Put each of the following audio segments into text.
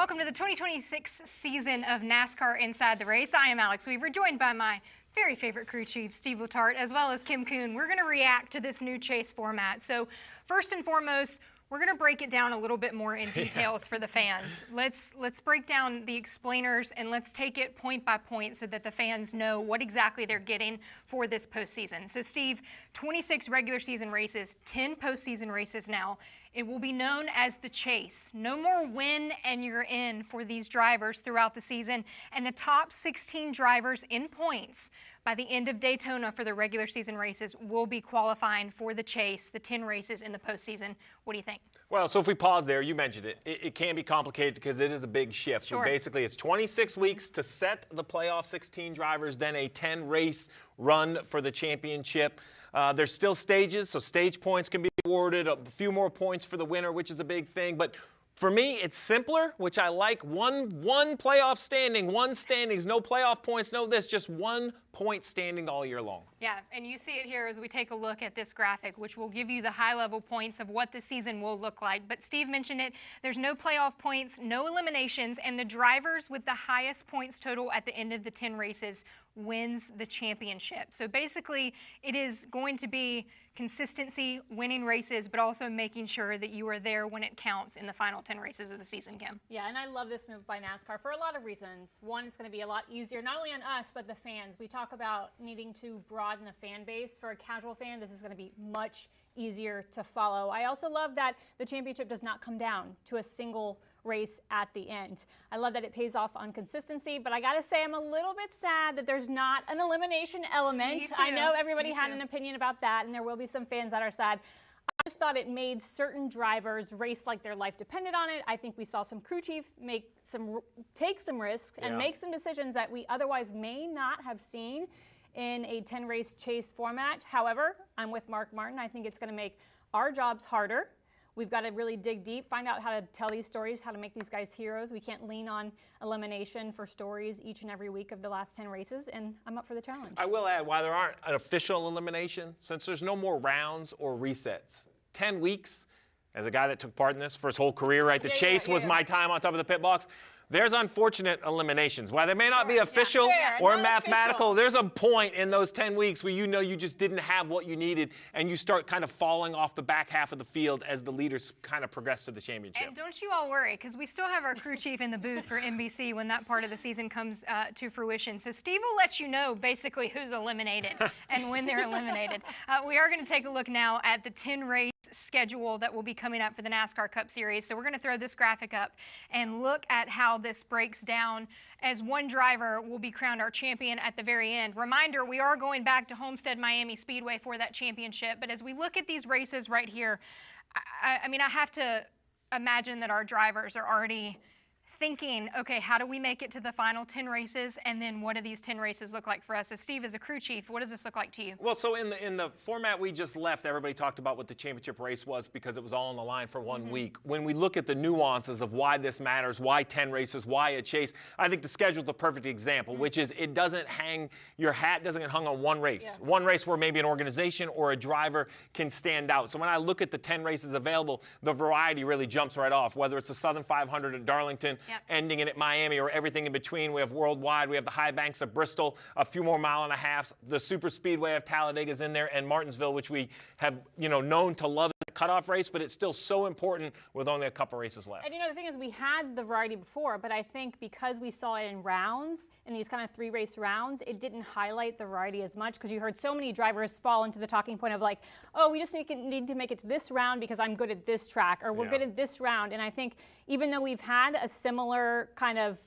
Welcome to the 2026 season of NASCAR Inside the Race. I am Alex Weaver, joined by my very favorite crew chief, Steve Letarte, as well as Kim Coon. We're going to react to this new chase format. So first and foremost, we're going to break it down a little bit more in details for the fans. Let's break down the explainers and let's take it point by point so that the fans know what exactly they're getting for this postseason. So Steve, 26 regular season races, 10 postseason races now. It will be known as the chase. No more win and you're in for these drivers throughout the season. And the top 16 drivers in points by the end of Daytona for the regular season races will be qualifying for the chase, the 10 races in the postseason. What do you think? Well, so if we pause there, you mentioned it. It can be complicated because it is a big shift. Sure. So basically, it's 26 weeks to set the playoff 16 drivers, then a 10-race run for the championship. There's still stages, so stage points can be awarded, a few more points for the winner, which is a big thing. But for me, it's simpler, which I like. One playoff standing, one standings, no playoff points, no this, just 1 point standing all year long. Yeah, and you see it here as we take a look at this graphic, which will give you the high-level points of what the season will look like. But Steve mentioned it, there's no playoff points, no eliminations, and the drivers with the highest points total at the end of the 10 races wins the championship. So basically, it is going to be consistency, winning races, but also making sure that you are there when it counts in the final 10 races of the season, Kim. Yeah, and I love this move by NASCAR for a lot of reasons. One, it's going to be a lot easier, not only on us, but the fans. We talk about needing to broaden the fan base. For a casual fan, this is going to be much easier to follow. I also love that the championship does not come down to a single race at the end. I love that it pays off on consistency, but I gotta say I'm a little bit sad that there's not an elimination element. Me too. I know everybody Me had too. an opinion about that, and there will be some fans that are sad. I just thought it made certain drivers race like their life depended on it. I think we saw some crew chief take some risks and make some decisions that we otherwise may not have seen in a 10-race chase format. However, I'm with Mark Martin. I think it's going to make our jobs harder. We've got to really dig deep, find out how to tell these stories, how to make these guys heroes. We can't lean on elimination for stories each and every week of the last 10 races, and I'm up for the challenge. I will add, while there aren't an official elimination, since there's no more rounds or resets, 10 weeks, as a guy that took part in this for his whole career, right? The chase was my time on top of the pit box. There's unfortunate eliminations. While they may not be official or mathematical, there's a point in those 10 weeks where you know you just didn't have what you needed, and you start kind of falling off the back half of the field as the leaders kind of progress to the championship. And don't you all worry, because we still have our crew chief in the booth for NBC when that part of the season comes to fruition. So Steve will let you know basically who's eliminated and when they're eliminated. We are going to take a look now at the 10-race schedule that will be coming up for the NASCAR Cup Series. So we're going to throw this graphic up and look at how this breaks down as one driver will be crowned our champion at the very end. Reminder, we are going back to Homestead Miami Speedway for that championship. But as we look at these races right here, I mean, I have to imagine that our drivers are already thinking, okay, how do we make it to the final 10 races, and then what do these 10 races look like for us? So Steve, as a crew chief, what does this look like to you? Well, so in the format we just left, everybody talked about what the championship race was because it was all on the line for 1 week. When we look at the nuances of why this matters, why 10 races, why a chase, I think the schedule's the perfect example, which is it doesn't hang, your hat doesn't get hung on one race. One race where maybe an organization or a driver can stand out. So when I look at the 10 races available, the variety really jumps right off, whether it's the Southern 500 at Darlington, ending it at Miami, or everything in between. We have Worldwide, we have the High Banks of Bristol, a few more mile and a half. The Super Speedway of Talladega's in there, and Martinsville, which we have, known to love the cutoff race, but it's still so important with only a couple races left. And the thing is, we had the variety before, but I think because we saw it in rounds, in these kind of 3-race rounds, it didn't highlight the variety as much because you heard so many drivers fall into the talking point of like, oh, we just need to make it to this round because I'm good at this track, or we're good at this round. And I think even though we've had a similar kind of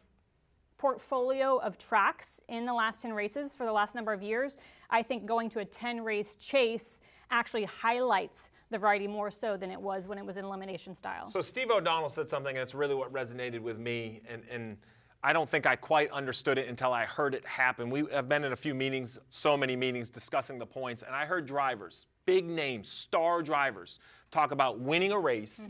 portfolio of tracks in the last 10 races for the last number of years, I think going to a 10-race chase actually highlights the variety more so than it was when it was in elimination style. So Steve O'Donnell said something that's really what resonated with me, and I don't think I quite understood it until I heard it happen. We have been in a few meetings, so many meetings, discussing the points, and I heard drivers, big names, star drivers, talk about winning a race,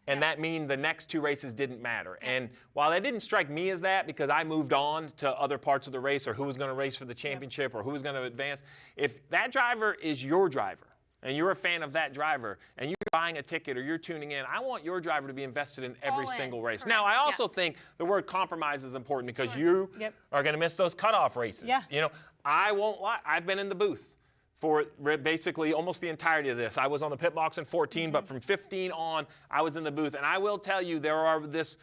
and that means the next 2 races didn't matter. And while that didn't strike me as that, because I moved on to other parts of the race, or who was going to race for the championship, or who was going to advance, if that driver is your driver, and you're a fan of that driver, and you're buying a ticket or you're tuning in, I want your driver to be invested in every single race. Correct. Now, I also think the word compromise is important because you Yep. are going to miss those cutoff races. Yeah. You know, I won't lie. I've been in the booth for basically almost the entirety of this. I was on the pit box in 14, but from 15 on, I was in the booth. And I will tell you, there are these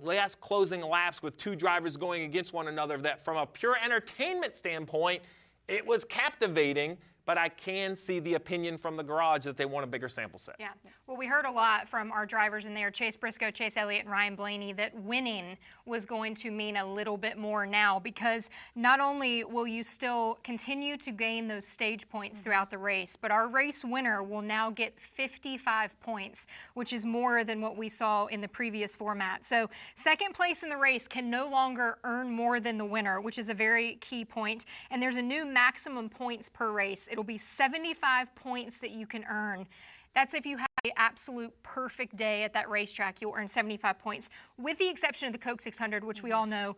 last closing laps with two drivers going against one another that from a pure entertainment standpoint, it was captivating. But I can see the opinion from the garage that they want a bigger sample set. Yeah. Well, we heard a lot from our drivers in there, Chase Briscoe, Chase Elliott, and Ryan Blaney, that winning was going to mean a little bit more now because not only will you still continue to gain those stage points throughout the race, but our race winner will now get 55 points, which is more than what we saw in the previous format. So second place in the race can no longer earn more than the winner, which is a very key point. And there's a new maximum points per race. It'll be 75 points that you can earn. That's if you have the absolute perfect day at that racetrack, you'll earn 75 points, with the exception of the Coke 600, which we all know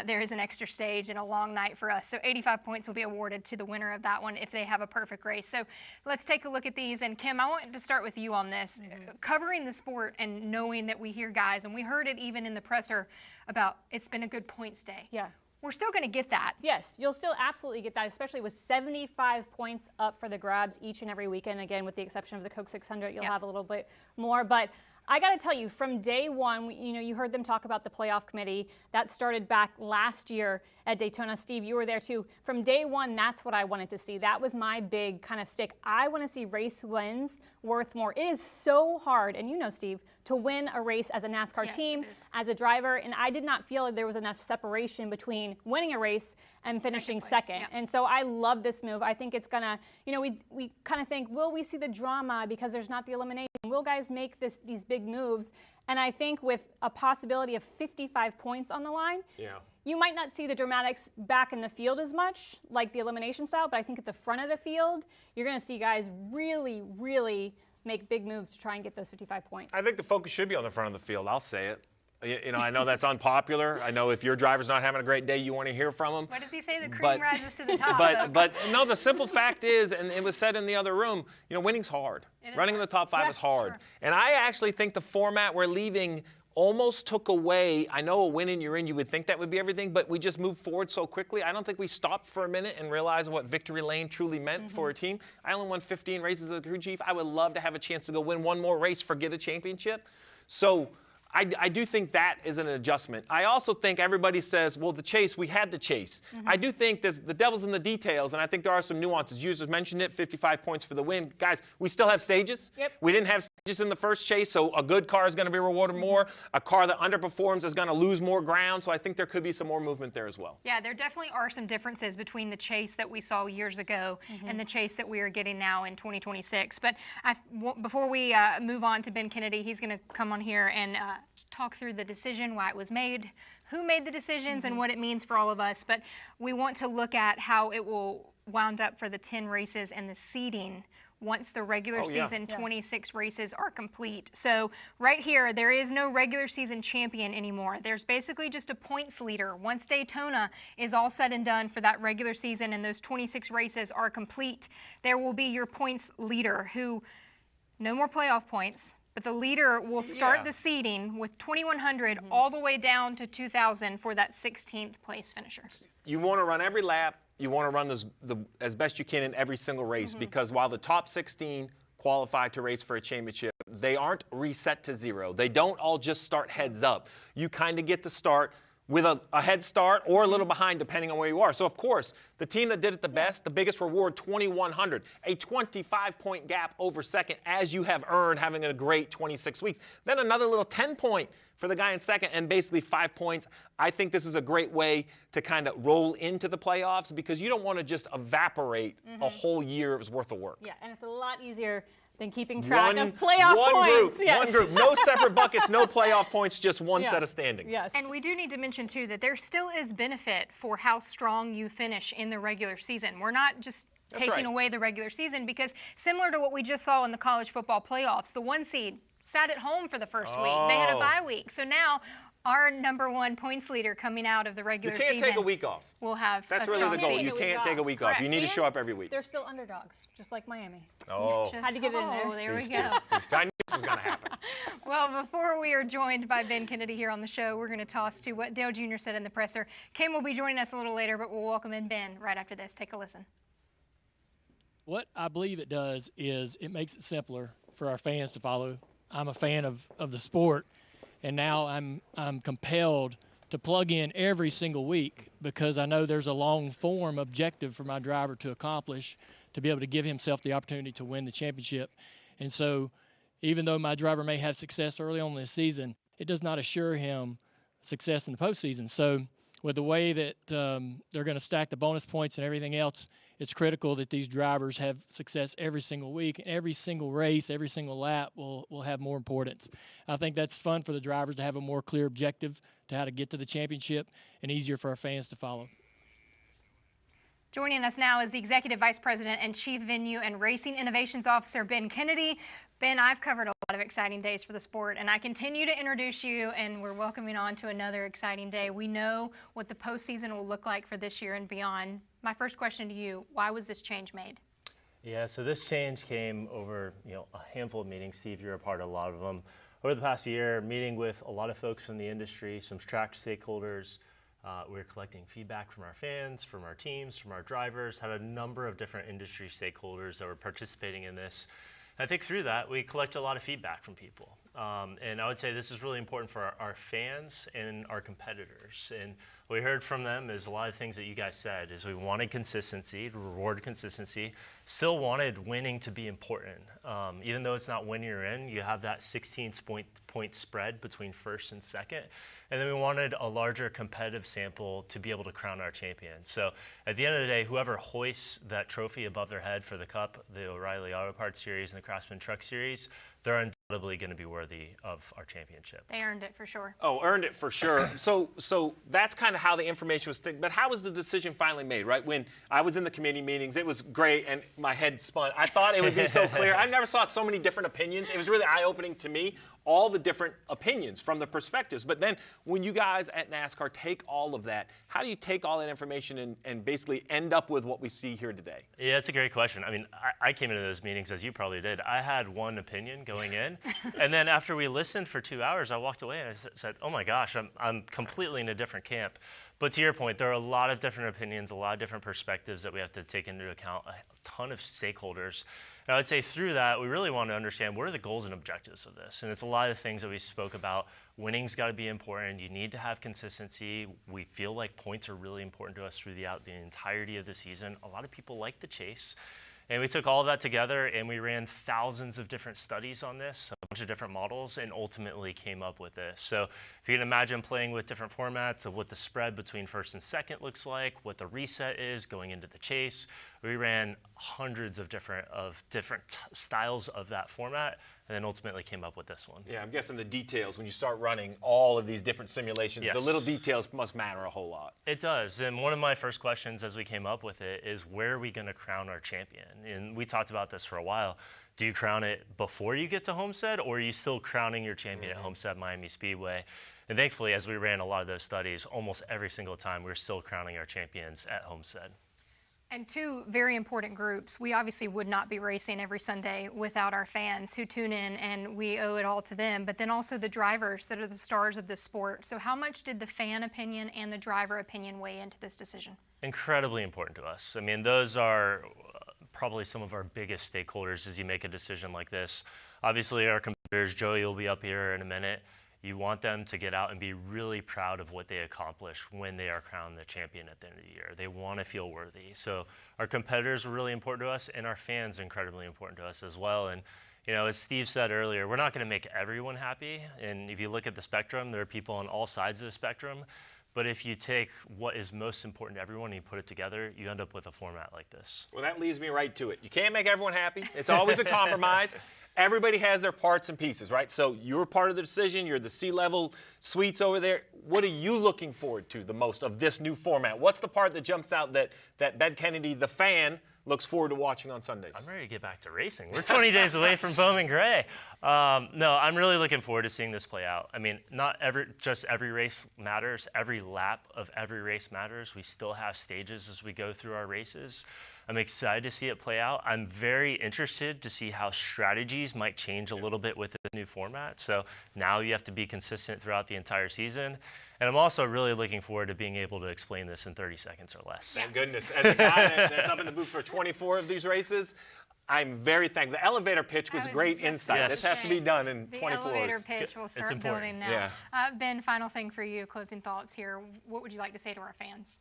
there is an extra stage and a long night for us. So 85 points will be awarded to the winner of that one if they have a perfect race. So let's take a look at these. And Kim, I want to start with you on this. Covering the sport and knowing that we hear guys, and we heard it even in the presser about it's been a good points day. Yeah. We're still going to get that. Yes, you'll still absolutely get that, especially with 75 points up for the grabs each and every weekend. Again, with the exception of the Coke 600, you'll have a little bit more. But I got to tell you, from day one, you heard them talk about the playoff committee. That started back last year at Daytona. Steve, you were there too. From day one, that's what I wanted to see. That was my big kind of stick. I want to see race wins worth more. It is so hard, and you know, Steve, to win a race as a NASCAR team, as a driver, and I did not feel like there was enough separation between winning a race and finishing second. And so I love this move. I think it's gonna, we kind of think, will we see the drama because there's not the elimination? Will guys make these big moves? And I think with a possibility of 55 points on the line, you might not see the dramatics back in the field as much, like the elimination style, but I think at the front of the field, you're gonna see guys really, really make big moves to try and get those 55 points. I think the focus should be on the front of the field. I'll say it. I know that's unpopular. I know if your driver's not having a great day, you want to hear from him. What does he say? The cream rises to the top. But no, the simple fact is, and it was said in the other room, winning's hard. Running in the top 5 is hard. And I actually think the format we're leaving almost took away. I know a win and you're in, you would think that would be everything, but we just moved forward so quickly. I don't think we stopped for a minute and realized what victory lane truly meant for a team. I only won 15 races as a crew chief. I would love to have a chance to go win one more race, forget a championship. So I do think that is an adjustment. I also think everybody says, well, the chase, we had the chase. I do think the devil's in the details, and I think there are some nuances. You just mentioned it, 55 points for the win. Guys, we still have stages. We didn't have stages in the first chase, so a good car is going to be rewarded more. A car that underperforms is going to lose more ground, so I think there could be some more movement there as well. Yeah, there definitely are some differences between the chase that we saw years ago and the chase that we are getting now in 2026. But before we move on to Ben Kennedy, he's going to come on here and talk through the decision, why it was made, who made the decisions, and what it means for all of us. But we want to look at how it will wound up for the 10 races and the seeding once the regular season 26 races are complete. So right here, there is no regular season champion anymore. There's basically just a points leader. Once Daytona is all said and done for that regular season and those 26 races are complete, there will be your points leader who, no more playoff points, but the leader will start the seeding with 2,100 all the way down to 2,000 for that 16th place finisher. You want to run every lap. You want to run as best you can in every single race because while the top 16 qualify to race for a championship, they aren't reset to 0. They don't all just start heads up. You kind of get to start with a head start or a little behind depending on where you are. So of course, the team that did it the best, the biggest reward, 2,100, a 25-point gap over second as you have earned having a great 26 weeks. Then another little 10-point for the guy in second and basically 5 points. I think this is a great way to kind of roll into the playoffs because you don't want to just evaporate a whole year's worth of work. Yeah, and it's a lot easier than keeping track of playoff points. One group, no separate buckets, no playoff points, just one set of standings. Yes. And we do need to mention, too, that there still is benefit for how strong you finish in the regular season. We're not just taking away the regular season because similar to what we just saw in the college football playoffs, the 1 seed sat at home for the first week. They had a bye week. So now our #1 points leader coming out of the regular You season. can't take a week off. We'll have That's a really the strong goal. season. You can't take a week off. You need to show up every week. They're still underdogs, just like Miami. Oh. Had to get in there. Oh, there we Please go. do. Please do. I knew this was going to happen. Well, before we are joined by Ben Kennedy here on the show, we're going to toss to what Dale Jr. said in the presser. Kim will be joining us a little later, but we'll welcome in Ben right after this. Take a listen. What I believe it does is it makes it simpler for our fans to follow. I'm a fan of the sport, and now I'm compelled to plug in every single week because I know there's a long-form objective for my driver to accomplish to be able to give himself the opportunity to win the championship. And so even though my driver may have success early on in the season, it does not assure him success in the postseason. So with the way that they're going to stack the bonus points and everything else, it's critical that these drivers have success every single week, and every single race, every single lap will have more importance. I think that's fun for the drivers to have a more clear objective to how to get to the championship and easier for our fans to follow. Joining us now is the Executive Vice President and Chief Venue and Racing Innovations Officer, Ben Kennedy. Ben, I've covered a lot of exciting days for the sport, and I continue to introduce you, and we're welcoming on to another exciting day. We know what the postseason will look like for this year and beyond. My first question to you, why was this change made? Yeah, so this change came over, a handful of meetings. Steve, you're a part of a lot of them. Over the past year, meeting with a lot of folks from the industry, some track stakeholders. We're collecting feedback from our fans, from our teams, from our drivers, had a number of different industry stakeholders that were participating in this. I think through that, we collect a lot of feedback from people. And I would say this is really important for our fans and our competitors. And what we heard from them is a lot of things that you guys said, is we wanted consistency, to reward consistency, still wanted winning to be important. Even though it's not when you're in, you have that 16-point spread between first and second. And then we wanted a larger competitive sample to be able to crown our champion. So at the end of the day, whoever hoists that trophy above their head for the Cup, the O'Reilly Auto Parts Series, and the Craftsman Truck Series, they're undoubtedly going to be worthy of our championship. They earned it for sure. Oh, earned it for sure. So that's kind of how the information was but how was the decision finally made, right? When I was in the committee meetings, it was great, and my head spun. I thought it would be so clear. I never saw so many different opinions. It was really eye-opening to me, all the different opinions from the perspectives. But then when you guys at NASCAR take all of that, how do you take all that information and basically end up with what we see here today? Yeah, that's a great question. I mean, I came into those meetings, as you probably did. I had one opinion going in, and then after we listened for 2 hours, I walked away and I said, oh my gosh, I'm completely in a different camp. But to your point, there are a lot of different opinions, a lot of different perspectives that we have to take into account, a ton of stakeholders. And I would say through that, we really want to understand what are the goals and objectives of this. And it's a lot of things that we spoke about. Winning's got to be important. You need to have consistency. We feel like points are really important to us throughout the entirety of the season. A lot of people like the chase. And we took all of that together and we ran thousands of different studies on this, a bunch of different models, and ultimately came up with this. So if you can imagine playing with different formats of what the spread between first and second looks like, what the reset is going into the chase, we ran hundreds of different styles of that format, and then ultimately came up with this one. Yeah, I'm guessing the details, when you start running all of these different simulations, Yes. The little details must matter a whole lot. It does. And one of my first questions as we came up with it is, where are we going to crown our champion? And we talked about this for a while. Do you crown it before you get to Homestead, or are you still crowning your champion at Homestead Miami Speedway? And thankfully, as we ran a lot of those studies, almost every single time we're still crowning our champions at Homestead. And two very important groups. We obviously would not be racing every Sunday without our fans who tune in, and we owe it all to them, but then also the drivers that are the stars of this sport. So how much did the fan opinion and the driver opinion weigh into this decision? Incredibly important to us. I mean, those are probably some of our biggest stakeholders as you make a decision like this. Obviously, our competitors, Joey will be up here in a minute. You want them to get out and be really proud of what they accomplish when they are crowned the champion at the end of the year. They want to feel worthy. So our competitors are really important to us, and our fans are incredibly important to us as well. And as Steve said earlier, we're not going to make everyone happy. And if you look at the spectrum, there are people on all sides of the spectrum. But if you take what is most important to everyone and you put it together, you end up with a format like this. Well, that leads me right to it. You can't make everyone happy. It's always a compromise. Everybody has their parts and pieces, right? So you're part of the decision. You're the C-level suites over there. What are you looking forward to the most of this new format? What's the part that jumps out that Ben Kennedy, the fan, looks forward to watching on Sundays? I'm ready to get back to racing. We're 20 days away from Bowman Gray. No, I'm really looking forward to seeing this play out. I mean, not just every race matters. Every lap of every race matters. We still have stages as we go through our races. I'm excited to see it play out. I'm very interested to see how strategies might change a little bit with the new format. So now you have to be consistent throughout the entire season. And I'm also really looking forward to being able to explain this in 30 seconds or less. Thank goodness. As a guy that's up in the booth for 24 of these races, I'm very thankful. The elevator pitch was great insight. Yes. This has to be done in 24 hours. The elevator pitch will start building now. Yeah. Ben, final thing for you, closing thoughts here. What would you like to say to our fans?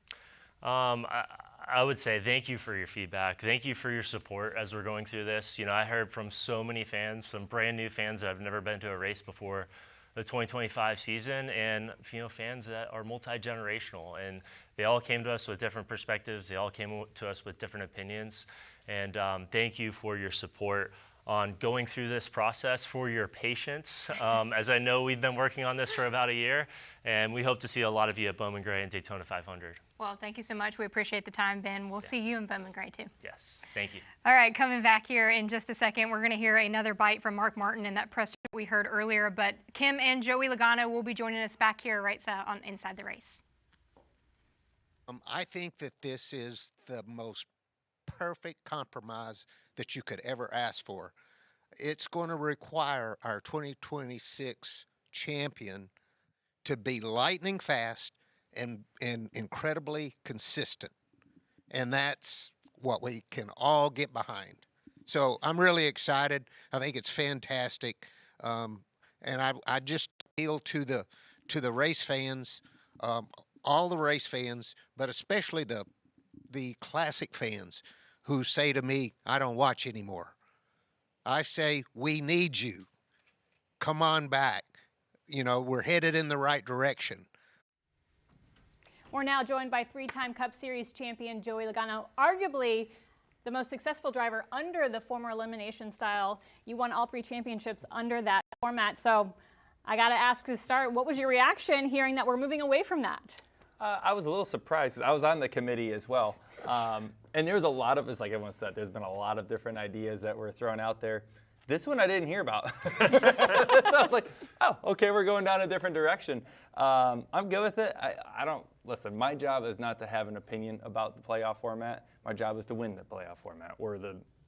I would say thank you for your feedback. Thank you for your support as we're going through this. You know, I heard from so many fans, some brand new fans that have never been to a race before the 2025 season, and fans that are multi-generational, and they all came to us with different perspectives. They all came to us with different opinions, and thank you for your support on going through this process, for your patience, as I know we've been working on this for about a year, and we hope to see a lot of you at Bowman Gray and Daytona 500. Well, thank you so much. We appreciate the time, Ben. We'll see you in Bowman Gray, too. Yes, thank you. All right, coming back here in just a second, we're going to hear another bite from Mark Martin in that press that we heard earlier, but Kim and Joey Logano will be joining us back here right on Inside the Race. I think that this is the most perfect compromise that you could ever ask for. It's going to require our 2026 champion to be lightning fast and incredibly consistent. And that's what we can all get behind. So I'm really excited. I think it's fantastic. And I just appeal to the race fans, all the race fans, but especially the classic fans who say to me, I don't watch anymore. I say, we need you. Come on back. We're headed in the right direction. We're now joined by three-time Cup Series champion Joey Logano, arguably the most successful driver under the former elimination style. You won all three championships under that format. So I got to ask to start, what was your reaction hearing that we're moving away from that? I was a little surprised. I was on the committee as well. And there was a lot of, it's like everyone said, there's been a lot of different ideas that were thrown out there. This one I didn't hear about. So I was like, oh, okay, we're going down a different direction. I'm good with it. I don't, listen, my job is not to have an opinion about the playoff format. My job is to win the playoff format, or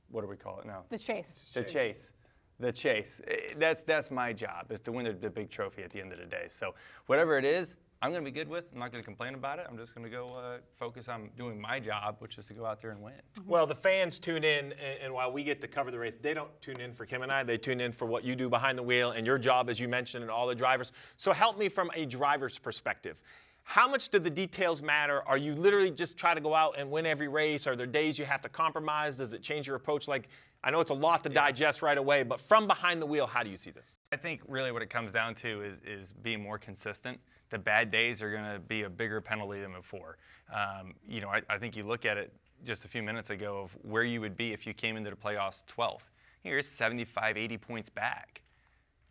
what do we call it now? The chase. The chase. The chase. That's my job, is to win the big trophy at the end of the day. So whatever it is, I'm going to be good with. I'm not going to complain about it. I'm just going to go focus on doing my job, which is to go out there and win. Well, the fans tune in, and while we get to cover the race, they don't tune in for Kim and I. They tune in for what you do behind the wheel and your job, as you mentioned, and all the drivers. So help me from a driver's perspective. How much do the details matter? Are you literally just try to go out and win every race? Are there days you have to compromise? Does it change your approach? Like, I know it's a lot to digest right away, but from behind the wheel, how do you see this? I think really what it comes down to is being more consistent. The bad days are going to be a bigger penalty than before. I think you look at it just a few minutes ago of where you would be if you came into the playoffs 12th. Here's 75, 80 points back.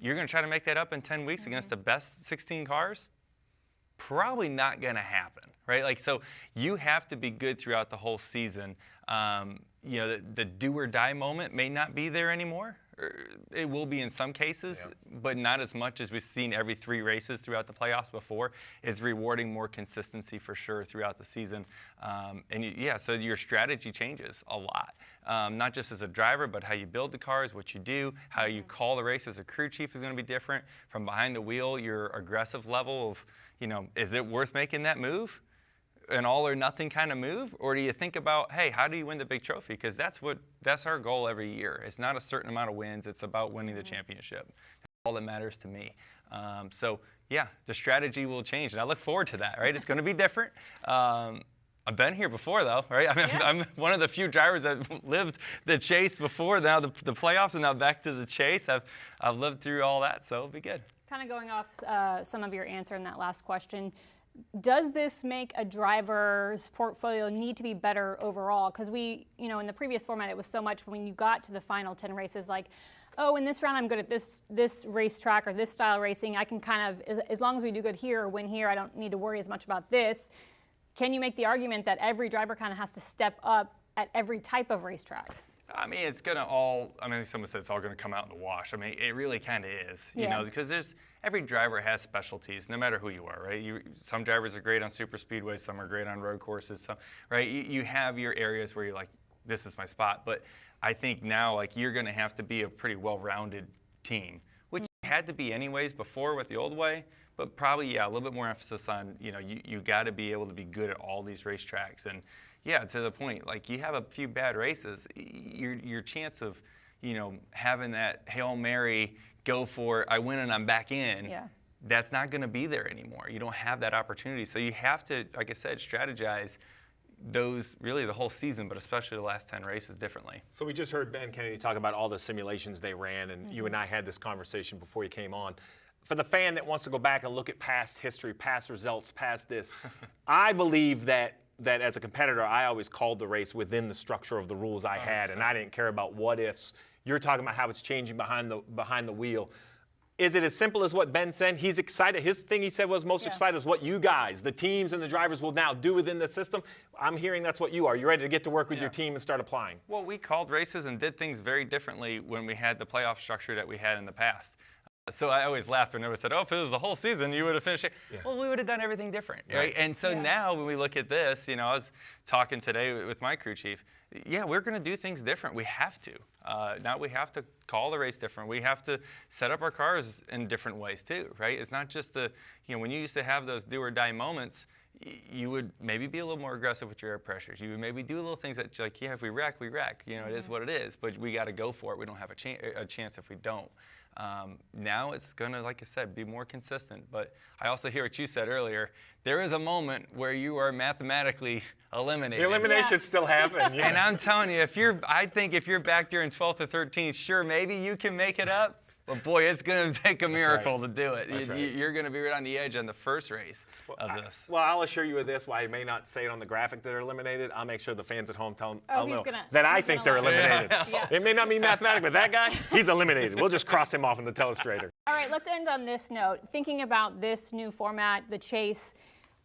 You're going to try to make that up in 10 weeks against the best 16 cars? Probably not going to happen, right? Like, so you have to be good throughout the whole season. The do or die moment may not be there anymore. It will be in some cases, but not as much as we've seen every 3 races throughout the playoffs before. Is rewarding more consistency for sure throughout the season. So your strategy changes a lot. Not just as a driver, but how you build the cars, what you do, how you call the race as a crew chief is going to be different. From behind the wheel, your aggressive level of, is it worth making that move? An all or nothing kind of move? Or do you think about, hey, how do you win the big trophy? Because that's our goal every year. It's not a certain amount of wins. It's about winning the championship. That's all that matters to me. The strategy will change. And I look forward to that, right? It's going to be different. I've been here before, though, right? I mean, I'm one of the few drivers that lived the chase before, now the playoffs, and now back to the chase. I've lived through all that, so it'll be good. Kind of going off some of your answer in that last question, does this make a driver's portfolio need to be better overall? Because in the previous format, it was so much when you got to the final 10 races, like, oh, in this round, I'm good at this racetrack or this style racing. I can kind of, as long as we do good here or win here, I don't need to worry as much about this. Can you make the argument that every driver kind of has to step up at every type of racetrack? I mean, it's going to all, I mean, someone said it's all going to come out in the wash. I mean, it really kind of is, you know, because every driver has specialties, no matter who you are, right? Some drivers are great on super speedways, some are great on road courses, right? You have your areas where you're like, this is my spot. But I think now, like, you're going to have to be a pretty well-rounded team, which you had to be anyways before with the old way. But probably, a little bit more emphasis on, you know, you got to be able to be good at all these racetracks. And to the point, like, you have a few bad races, your chance of, you know, having that Hail Mary, go for it, I win and I'm back in, that's not going to be there anymore. You don't have that opportunity. So you have to, like I said, strategize those, really the whole season, but especially the last 10 races differently. So we just heard Ben Kennedy talk about all the simulations they ran, and you and I had this conversation before you came on. For the fan that wants to go back and look at past history, past results, past this, I believe that as a competitor, I always called the race within the structure of the rules I had, 100%. And I didn't care about what ifs. You're talking about how it's changing behind the wheel. Is it as simple as what Ben said? He's excited. His thing he said was most excited is what you guys, the teams and the drivers, will now do within the system. I'm hearing that's what you are. You're ready to get to work with your team and start applying. Well, we called races and did things very differently when we had the playoff structure that we had in the past. So I always laughed when everyone said, oh, if it was the whole season, you would have finished it. Well, we would have done everything different, right? And so now when we look at this, you know, I was talking today with my crew chief, we're going to do things different. We have to. Now we have to call the race different. We have to set up our cars in different ways too, right? It's not just you know, when you used to have those do or die moments, you would maybe be a little more aggressive with your air pressures. You would maybe do little things that, like, if we wreck, we wreck. You know, it is what it is, but we got to go for it. We don't have a chance if we don't. Now it's going to, like I said, be more consistent. But I also hear what you said earlier. There is a moment where you are mathematically eliminated. The eliminations still happen. And I'm telling you, I think if you're back there in 12th or 13th, sure, maybe you can make it up. But boy, it's going to take a miracle to do it. You're going to be right on the edge on the first race of this. Well, I'll assure you of this. While I may not say it on the graphic that they're eliminated, I'll make sure the fans at home tell them that I think they're eliminated. It may not be mathematic, but that guy, he's eliminated. We'll just cross him off in the telestrator. All right, let's end on this note. Thinking about this new format, the chase,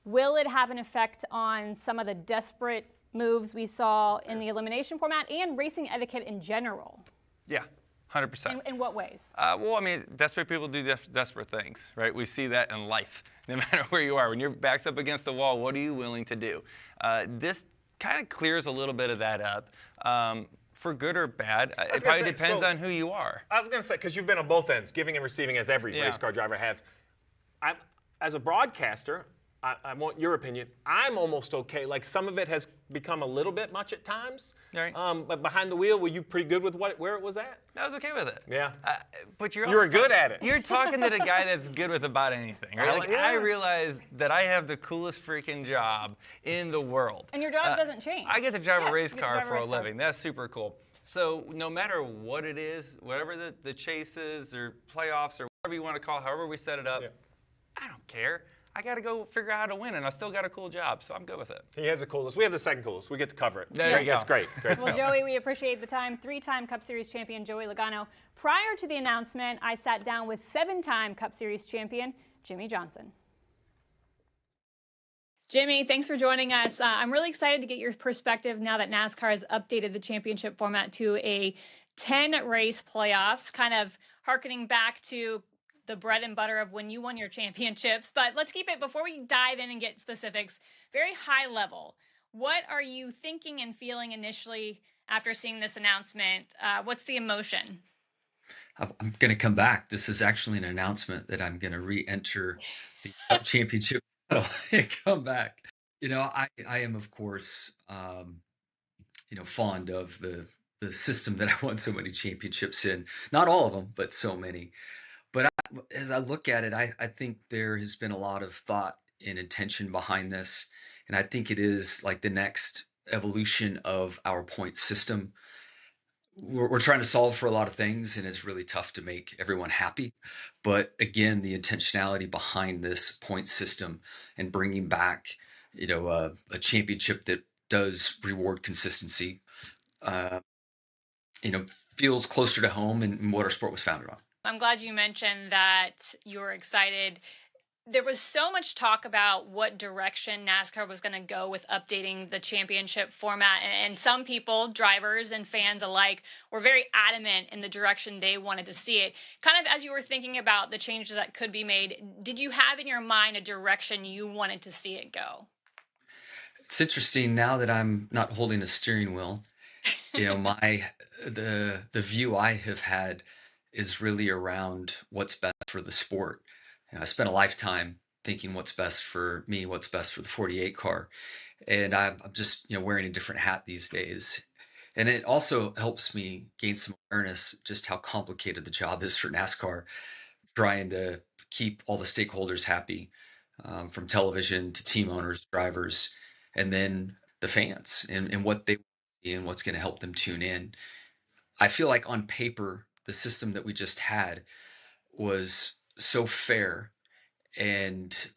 will it have an effect on some of the desperate moves we saw in the elimination format and racing etiquette in general? Yeah. 100%. In what ways? Well, I mean, desperate people do desperate things, right? We see that in life, no matter where you are. When your back's up against the wall, what are you willing to do? This kind of clears a little bit of that up. For good or bad, it probably depends on who you are. I was going to say, because you've been on both ends, giving and receiving, as every race car driver has. As a broadcaster, I want your opinion. I'm almost okay. Like, some of it has become a little bit much at times. Right. But behind the wheel, were you pretty good with where it was at? I was okay with it. Yeah. But you were good at it. You're talking to the guy that's good with about anything, right? Like, I realize that I have the coolest freaking job in the world. And your job doesn't change. I get to drive a race car for a living. That's super cool. So no matter what it is, whatever the chase is or playoffs or whatever you want to call it, however we set it up, I don't care. I got to go figure out how to win, and I still got a cool job, so I'm good with it. He has the coolest. We have the second coolest. We get to cover it. There you go. That's great. Great stuff. Well, Joey, we appreciate the time. 3-time Cup Series champion Joey Logano. Prior to the announcement, I sat down with 7-time Cup Series champion Jimmie Johnson. Jimmie, thanks for joining us. I'm really excited to get your perspective now that NASCAR has updated the championship format to a 10-race playoffs, kind of hearkening back to the bread and butter of when you won your championships. But let's keep it, before we dive in and get specifics, very high level. What are you thinking and feeling initially after seeing this announcement? What's the emotion? I'm going to come back. This is actually an announcement that I'm going to re-enter the championship and come back. You know, I am, of course, fond of the system that I won so many championships in. Not all of them, but so many. But as I look at it, I think there has been a lot of thought and intention behind this. And I think it is like the next evolution of our point system. We're trying to solve for a lot of things, and it's really tough to make everyone happy. But again, the intentionality behind this point system and bringing back, a championship that does reward consistency, feels closer to home and what our sport was founded on. I'm glad you mentioned that you're excited. there was so much talk about what direction NASCAR was going to go with updating the championship format. And some people, drivers and fans alike, were very adamant in the direction they wanted to see it. Kind of as you were thinking about the changes that could be made, did you have in your mind a direction you wanted to see it go? It's interesting now that I'm not holding a steering wheel. The view I have had is really around what's best for the sport. I spent a lifetime thinking what's best for me, what's best for the 48 car, and I'm just wearing a different hat these days. And it also helps me gain some awareness just how complicated the job is for NASCAR, trying to keep all the stakeholders happy, from television to team owners, drivers, and then the fans and what they see and what's going to help them tune in. I feel like on paper, the system that we just had was so fair and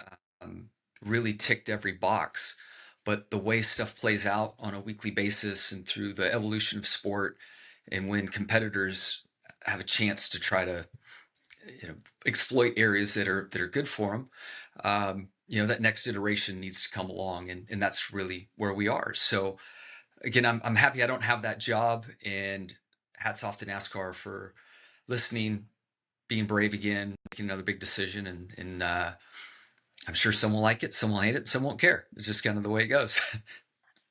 really ticked every box. But the way stuff plays out on a weekly basis and through the evolution of sport, and when competitors have a chance to try to exploit areas that are good for them, that next iteration needs to come along, and that's really where we are. So again, I'm happy I don't have that job, and hats off to NASCAR for listening, being brave again, making another big decision, and I'm sure some will like it, some will hate it, some won't care. It's just kind of the way it goes.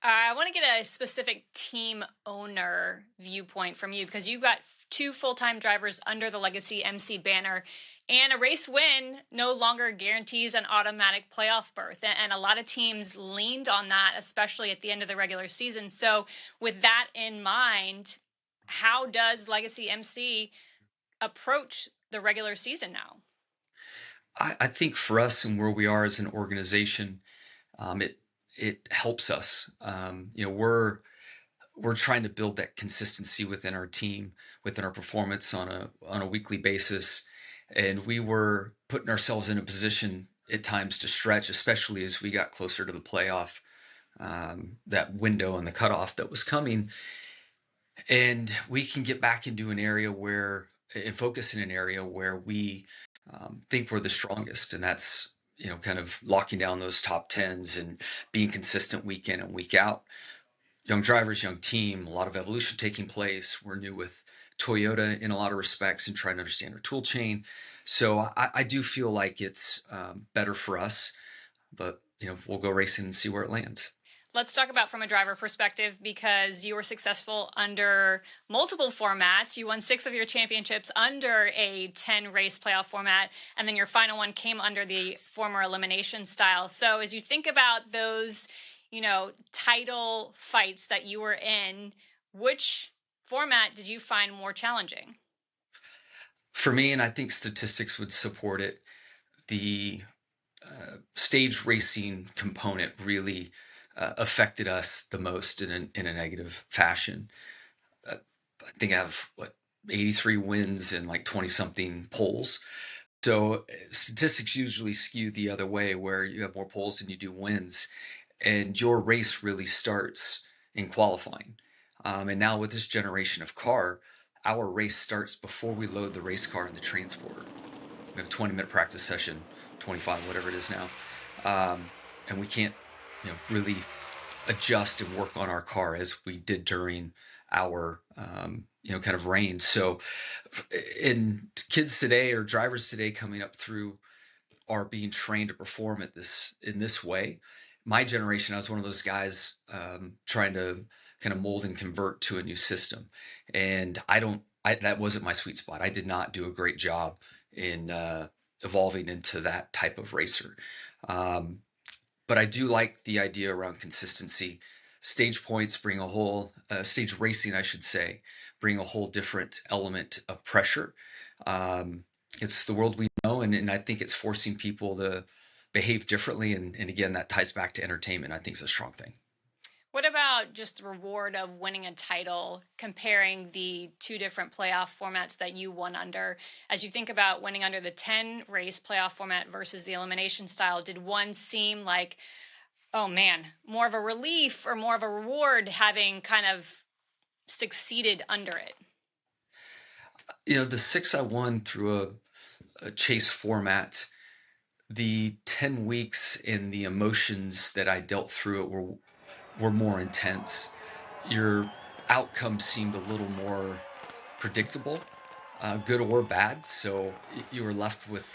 I want to get a specific team owner viewpoint from you because you've got two full-time drivers under the Legacy MC banner, and a race win no longer guarantees an automatic playoff berth. And a lot of teams leaned on that, especially at the end of the regular season. So with that in mind, how does Legacy MC approach the regular season now? I think for us and where we are as an organization, it helps us. We're trying to build that consistency within our team, within our performance on a weekly basis, and we were putting ourselves in a position at times to stretch, especially as we got closer to the playoff, that window and the cutoff that was coming, and we can get back into an area where and focus in an area where we think we're the strongest, and that's kind of locking down those top tens and being consistent week in and week out. Young drivers, young team, a lot of evolution taking place. We're new with Toyota in a lot of respects and trying to understand our tool chain. So I do feel like it's better for us, but we'll go racing and see where it lands. Let's talk about from a driver perspective, because you were successful under multiple formats. You won 6 of your championships under a 10 race playoff format, and then your final one came under the former elimination style. So as you think about those, title fights that you were in, which format did you find more challenging? For me, and I think statistics would support it, the stage racing component really affected us the most in a negative fashion. I think I have 83 wins and like 20 something poles. So statistics usually skew the other way, where you have more poles than you do wins, and your race really starts in qualifying. And now with this generation of car, our race starts before we load the race car in the transporter. We have a 20-minute practice session, 25, whatever it is now, and we can't really adjust and work on our car as we did during our kind of reign. So in kids today or drivers today coming up through are being trained to perform in this way. My generation, I was one of those guys trying to kind of mold and convert to a new system, and that wasn't my sweet spot. I did not do a great job in evolving into that type of racer. But I do like the idea around consistency. Stage points bring stage racing, I should say, bring a whole different element of pressure. It's the world we know, and I think it's forcing people to behave differently. And again, that ties back to entertainment. I think is a strong thing. What about just the reward of winning a title, comparing the two different playoff formats that you won under? As you think about winning under the 10 race playoff format versus the elimination style, did one seem like, oh man, more of a relief or more of a reward having kind of succeeded under it? The 6 I won through a chase format, the 10 weeks and the emotions that I dealt through it were more intense. Your outcome seemed a little more predictable, good or bad. So you were left with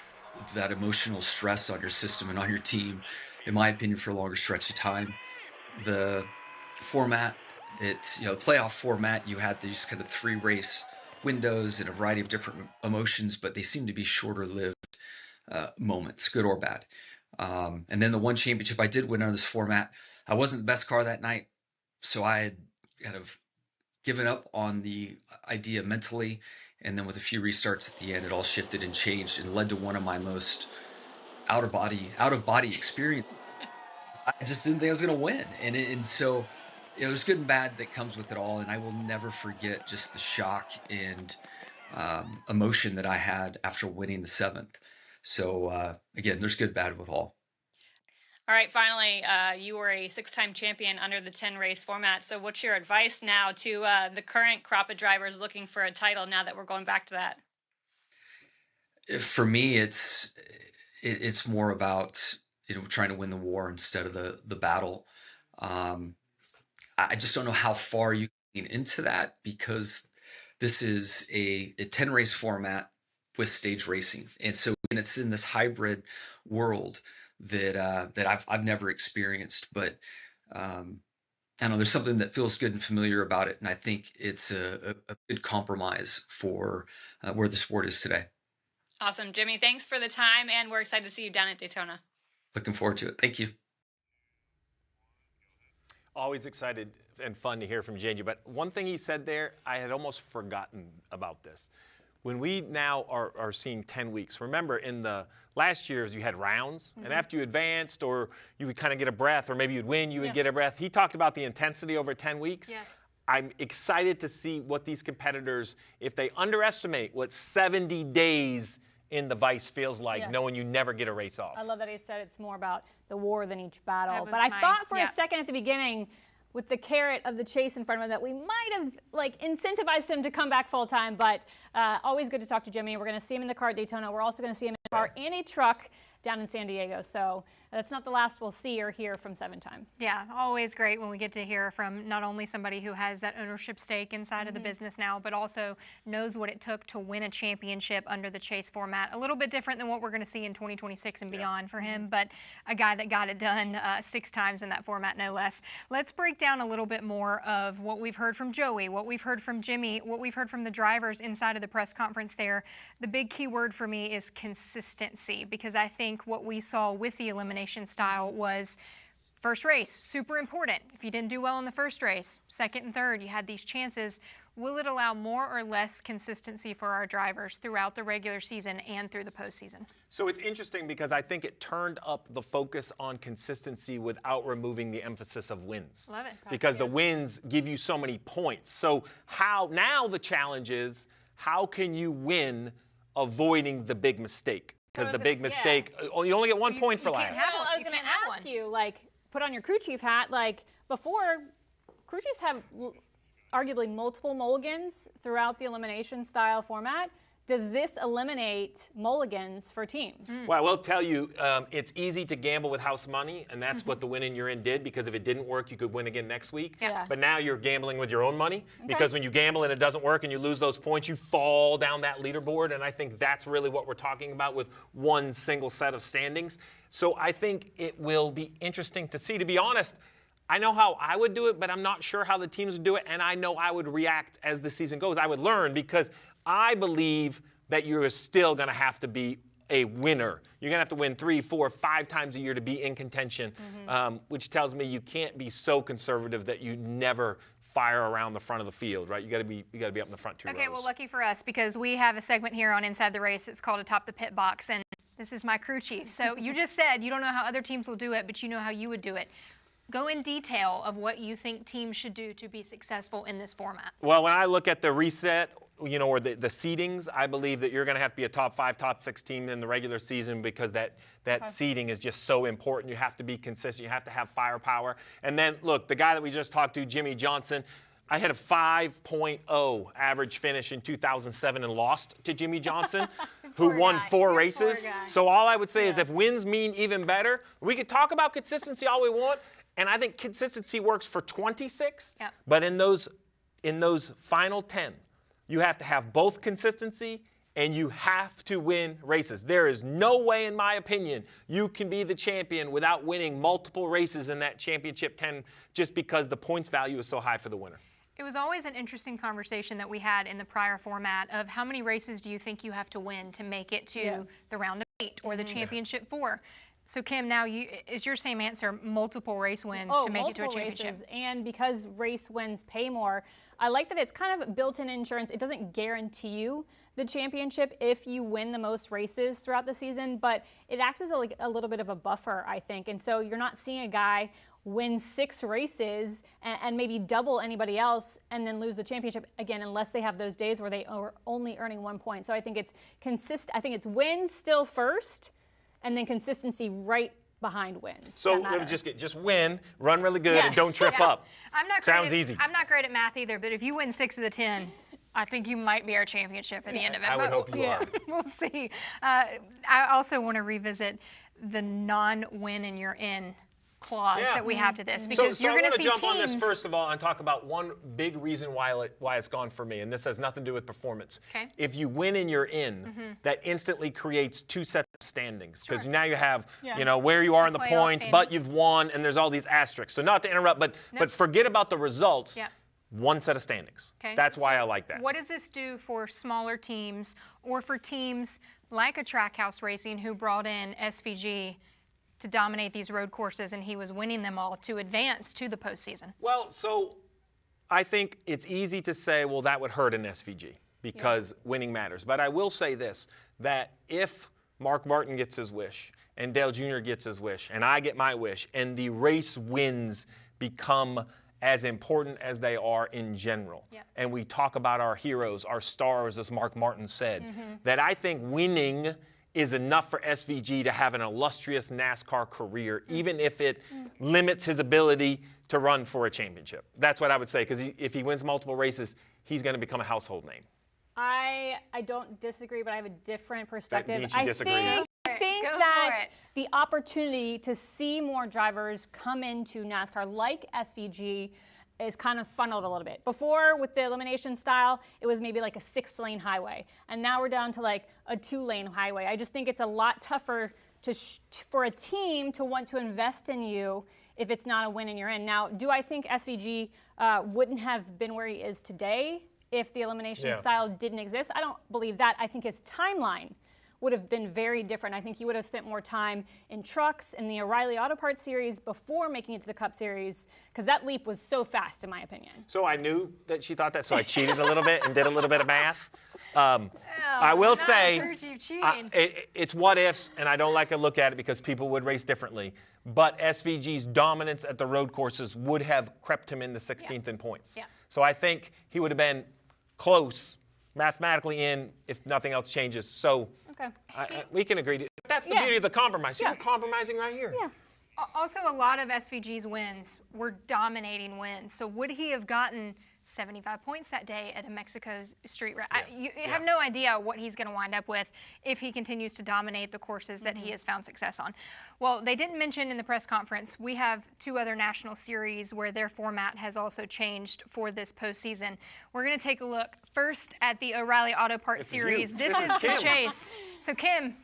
that emotional stress on your system and on your team, in my opinion, for a longer stretch of time. The format, playoff format, you had these kind of 3 race windows and a variety of different emotions, but they seem to be shorter lived moments, good or bad. And then the one championship I did win under this format, I wasn't the best car that night, so I had kind of given up on the idea mentally. And then with a few restarts at the end, it all shifted and changed and led to one of my most out of body experience. I just didn't think I was going to win. And so it was good and bad that comes with it all. And I will never forget just the shock and emotion that I had after winning the 7th. So again, there's good, bad with all. All right, finally, you were a 6-time champion under the 10-race format. So what's your advice now to the current crop of drivers looking for a title now that we're going back to that? For me, it's more about trying to win the war instead of the battle. I just don't know how far you can get into that, because this is a 10-race format with stage racing, and so it's in this hybrid world that I've never experienced. But I don't know, there's something that feels good and familiar about it, and I think it's a good compromise for where the sport is today. Awesome, Jimmie. Thanks for the time, and we're excited to see you down at Daytona. Looking forward to it. Thank you. Always excited and fun to hear from JJ. But one thing he said there, I had almost forgotten about this. When we now are seeing 10 weeks, remember in the last years you had rounds, and after you advanced or you would kind of get a breath, or maybe you'd win, you would get a breath. He talked about the intensity over 10 weeks. Yes. I'm excited to see what these competitors, if they underestimate what 70 days in the vice feels like, knowing you never get a race off. I love that he said it's more about the war than each battle. That But I was thought for a second at the beginning, with the carrot of the chase in front of him, that we might have incentivized him to come back full time. But always good to talk to Jimmie. We're going to see him in the car at Daytona. We're also going to see him in a car and a truck down in San Diego. So that's not the last we'll see or hear from 7-time. Yeah, always great when we get to hear from not only somebody who has that ownership stake inside of the business now, but also knows what it took to win a championship under the chase format. A little bit different than what we're going to see in 2026 and beyond for him, but a guy that got it done 6 times in that format, no less. Let's break down a little bit more of what we've heard from Joey, what we've heard from Jimmie, what we've heard from the drivers inside of the press conference there. The big key word for me is consistency, because I think what we saw with the elimination style was first race, super important. If you didn't do well in the first race, second and third, you had these chances. Will it allow more or less consistency for our drivers throughout the regular season and through the postseason? So it's interesting because I think it turned up the focus on consistency without removing the emphasis of wins. Love it. Because the wins give you so many points. So now the challenge is, how can you win avoiding the big mistake? Because the big mistake, you only get 1 point for last. I was going to ask you, put on your crew chief hat. Before, crew chiefs have arguably multiple mulligans throughout the elimination style format. Does this eliminate mulligans for teams? Well, I will tell you, it's easy to gamble with house money, and that's what the win in you're in did, because if it didn't work, you could win again next week. Yeah. But now you're gambling with your own money, because when you gamble and it doesn't work and you lose those points, you fall down that leaderboard, and I think that's really what we're talking about with one single set of standings. So I think it will be interesting to see. To be honest, I know how I would do it, but I'm not sure how the teams would do it, and I know I would react as the season goes. I would learn, because I believe that you're still going to have to be a winner. You're going to have to win 3, 4, 5 times a year to be in contention, which tells me you can't be so conservative that you never fire around the front of the field, right? You got to be up in the front 2 rows. Okay, well, lucky for us, because we have a segment here on Inside the Race that's called Atop the Pit Box, and this is my crew chief. So you just said you don't know how other teams will do it, but you know how you would do it. Go in detail of what you think teams should do to be successful in this format. Well, when I look at the reset, or the seedings, I believe that you're going to have to be a top 5, top 6 team in the regular season, because that seeding is just so important. You have to be consistent. You have to have firepower. And then, look, the guy that we just talked to, Jimmie Johnson, I had a 5.0 average finish in 2007 and lost to Jimmie Johnson, who won guy. 4 Poor races. guy. So all I would say is if wins mean even better, we could talk about consistency all we want, and I think consistency works for 26. Yep. But in those final 10, you have to have both consistency and you have to win races. There is no way, in my opinion, you can be the champion without winning multiple races in that championship 10 just because the points value is so high for the winner. It was always an interesting conversation that we had in the prior format of how many races do you think you have to win to make it to the round of 8 or the championship 4? So Kim, now is your same answer multiple race wins to make it to a championship? Races. And because race wins pay more, I like that it's kind of built-in insurance. It doesn't guarantee you the championship if you win the most races throughout the season, but it acts as a little bit of a buffer, I think. And so you're not seeing a guy win 6 races and maybe double anybody else and then lose the championship again, unless they have those days where they are only earning 1 point. So I think it's I think it's wins still first, and then consistency right behind wins. So let me just win, run really good, and don't trip up. Sounds easy. I'm not great at math either, but if you win 6 of the 10, I think you might be our championship at the end of it. I would hope you are. We'll see. I also want to revisit the non-win and you're in clause that we have to this, because you're going to see jump teams. on this first of all and talk about one big reason why it's gone for me, and this has nothing to do with performance. Okay. If you win and you're in, that instantly creates 2 sets of standings, because now you have where you are in the playoff points, but standings. you've won, and there's all these asterisks. So not to interrupt, but forget about the results. Yeah. 1 set of standings. Okay. That's why I like that. What does this do for smaller teams or for teams like a Trackhouse Racing who brought in SVG to dominate these road courses and he was winning them all to advance to the postseason? Well, so I think it's easy to say, well, that would hurt an SVG because winning matters. But I will say this, that if Mark Martin gets his wish and Dale Jr. gets his wish and I get my wish and the race wins become as important as they are in general. Yep. And we talk about our heroes, our stars, as Mark Martin said, that I think winning is enough for SVG to have an illustrious NASCAR career, even if it limits his ability to run for a championship. That's what I would say, because if he wins multiple races, he's going to become a household name. I don't disagree, but I have a different perspective. means she disagrees. I think Go that for it. the opportunity to see more drivers come into NASCAR like SVG is kind of funneled a little bit. Before, with the elimination style, it was maybe like a 6-lane highway. And now we're down to like a 2-lane highway. I just think it's a lot tougher for a team to want to invest in you if it's not a win and you're in. Now, do I think SVG wouldn't have been where he is today if the elimination style didn't exist? I don't believe that. I think his timeline would have been very different. I think he would have spent more time in trucks in the O'Reilly Auto Parts Series before making it to the Cup Series, because that leap was so fast, in my opinion. So I knew that she thought that, so I cheated a little bit and did a little bit of math. I will say it's what ifs, and I don't like to look at it because people would race differently. But SVG's dominance at the road courses would have crept him into 16th in points. Yeah. So I think he would have been close, mathematically in, if nothing else changes. So we can agree. That's the beauty of the compromise. See, we're compromising right here. Yeah. Also, a lot of SVG's wins were dominating wins. So would he have gotten 75 points that day at a Mexico street race? You have no idea what he's going to wind up with if he continues to dominate the courses that he has found success on. Well, they didn't mention in the press conference, we have 2 other national series where their format has also changed for this postseason. We're going to take a look first at the O'Reilly Auto Parts Series. This is the chase. So Kim,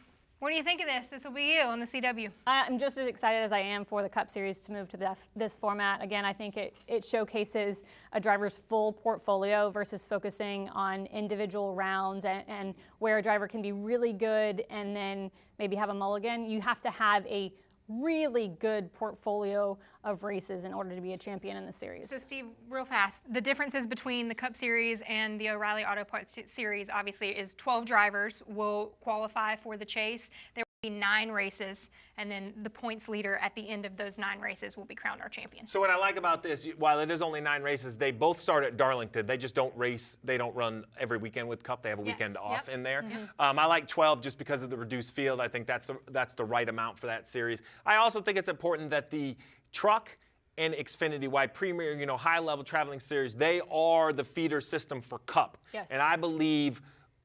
what do you think of this? This will be you on the CW. I'm just as excited as I am for the Cup Series to move to this format. Again, I think it showcases a driver's full portfolio versus focusing on individual rounds and where a driver can be really good and then maybe have a mulligan. You have to have a really good portfolio of races in order to be a champion in the series. So Steve, real fast, the differences between the Cup Series and the O'Reilly Auto Parts Series obviously is 12 drivers will qualify for the chase. There will be 9 races, and then the points leader at the end of those 9 races will be crowned our champion. So what I like about this, while it is only 9 races, they both start at Darlington. They just don't race. They don't run every weekend with Cup. They have a weekend off in there. I like 12 just because of the reduced field. I think that's the right amount for that series. I also think it's important that the truck and Xfinity, why Premier, high-level traveling series, they are the feeder system for Cup. Yes. And I believe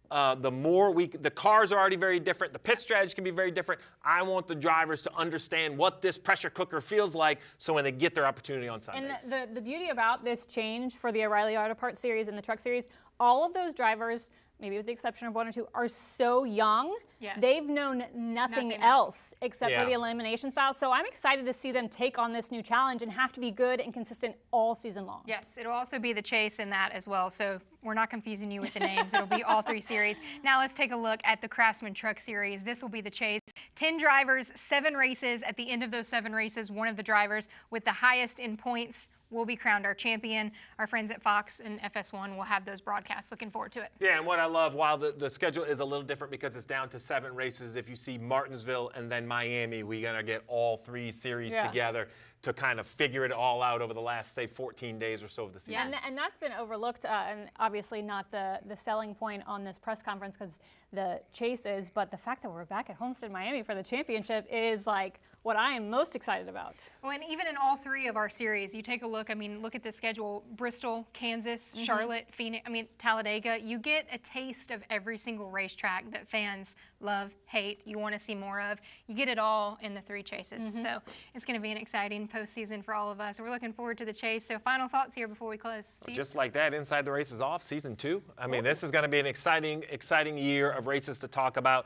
the cars are already very different. The pit strategy can be very different. I want the drivers to understand what this pressure cooker feels like, so when they get their opportunity on Sundays. And the beauty about this change for the O'Reilly Auto Parts series and the truck series, all of those drivers, maybe with the exception of one or two, are so young. Yes. They've known nothing else except for the Yeah. elimination style. So I'm excited to see them take on this new challenge and have to be good and consistent all season long. Yes, it'll also be the chase in that as well. So we're not confusing you with the names. It'll be all 3 series. Now let's take a look at the Craftsman Truck Series. This will be the chase. 10 drivers, 7 races. At the end of those 7 races, one of the drivers with the highest in points will be crowned our champion. Our friends at Fox and FS1 will have those broadcasts. Looking forward to it. Yeah, and what I love, while the schedule is a little different because it's down to 7 races, if you see Martinsville and then Miami, we're going to get all 3 series together to kind of figure it all out over the last, say, 14 days or so of the season. Yeah, and that's been overlooked, and obviously not the selling point on this press conference because the chase is, but the fact that we're back at Homestead, Miami for the championship is like what I am most excited about. Well, and even in all 3 of our series, you take a look, look at the schedule, Bristol, Kansas, Charlotte, Phoenix, Talladega, you get a taste of every single racetrack that fans love, hate, you want to see more of. You get it all in the 3 chases. So it's going to be an exciting postseason for all of us. We're looking forward to the chase. So final thoughts here before we close. Steve? Just like that, Inside the Race is off, season 2. This is going to be an exciting year of races to talk about.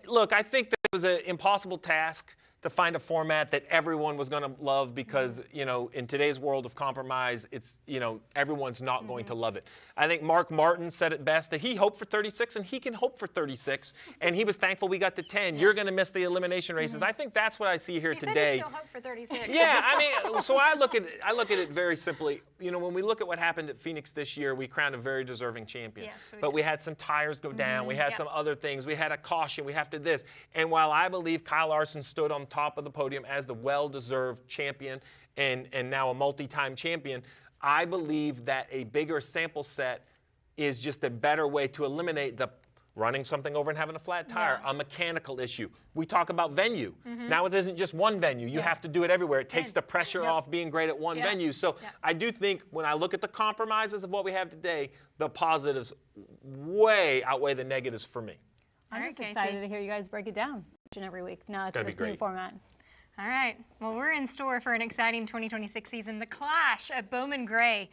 Look, I think that it was an impossible task to find a format that everyone was going to love because, in today's world of compromise, it's, everyone's not going to love it. I think Mark Martin said it best that he hoped for 36 and he can hope for 36, and he was thankful we got to 10. You're going to miss the elimination races. I think that's what I see here today. Said he still hoped for 36. Yeah, so I look at it very simply. When we look at what happened at Phoenix this year, we crowned a very deserving champion. Yes, but we had some tires go down. We had some other things. We had a caution. We have to this. And while I believe Kyle Larson stood on top of the podium as the well-deserved champion and now a multi-time champion, I believe that a bigger sample set is just a better way to eliminate the running something over and having a flat tire, a mechanical issue. We talk about venue. Now it isn't just one venue. You have to do it everywhere. It takes the pressure off being great at one venue. So I do think when I look at the compromises of what we have today, the positives way outweigh the negatives for me. I'm just excited to hear you guys break it down each and every week. Now it's this new format. All right. Well, we're in store for an exciting 2026 season. The Clash at Bowman Gray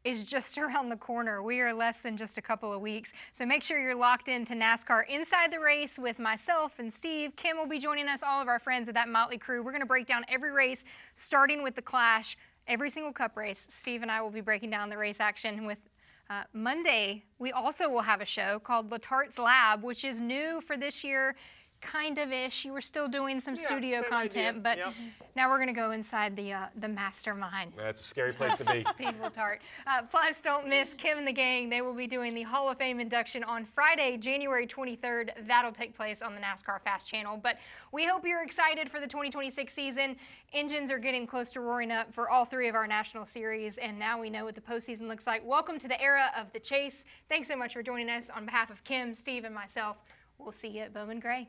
is just around the corner. We are less than just a couple of weeks. So make sure you're locked into NASCAR Inside the Race with myself and Steve. Kim will be joining us, all of our friends of that motley crew. We're going to break down every race, starting with the Clash, every single Cup race. Steve and I will be breaking down the race action with Monday. We also will have a show called Letarte's Lab, which is new for this year. Kind of ish. You were still doing some studio content, but now we're going to go inside the mastermind. That's a scary place to be. Steve Letarte. Plus, don't miss Kim and the gang. They will be doing the Hall of Fame induction on Friday, January 23rd. That'll take place on the NASCAR Fast channel. But we hope you're excited for the 2026 season. Engines are getting close to roaring up for all 3 of our national series, and now we know what the postseason looks like. Welcome to the era of the chase. Thanks so much for joining us. On behalf of Kim, Steve, and myself, we'll see you at Bowman Gray.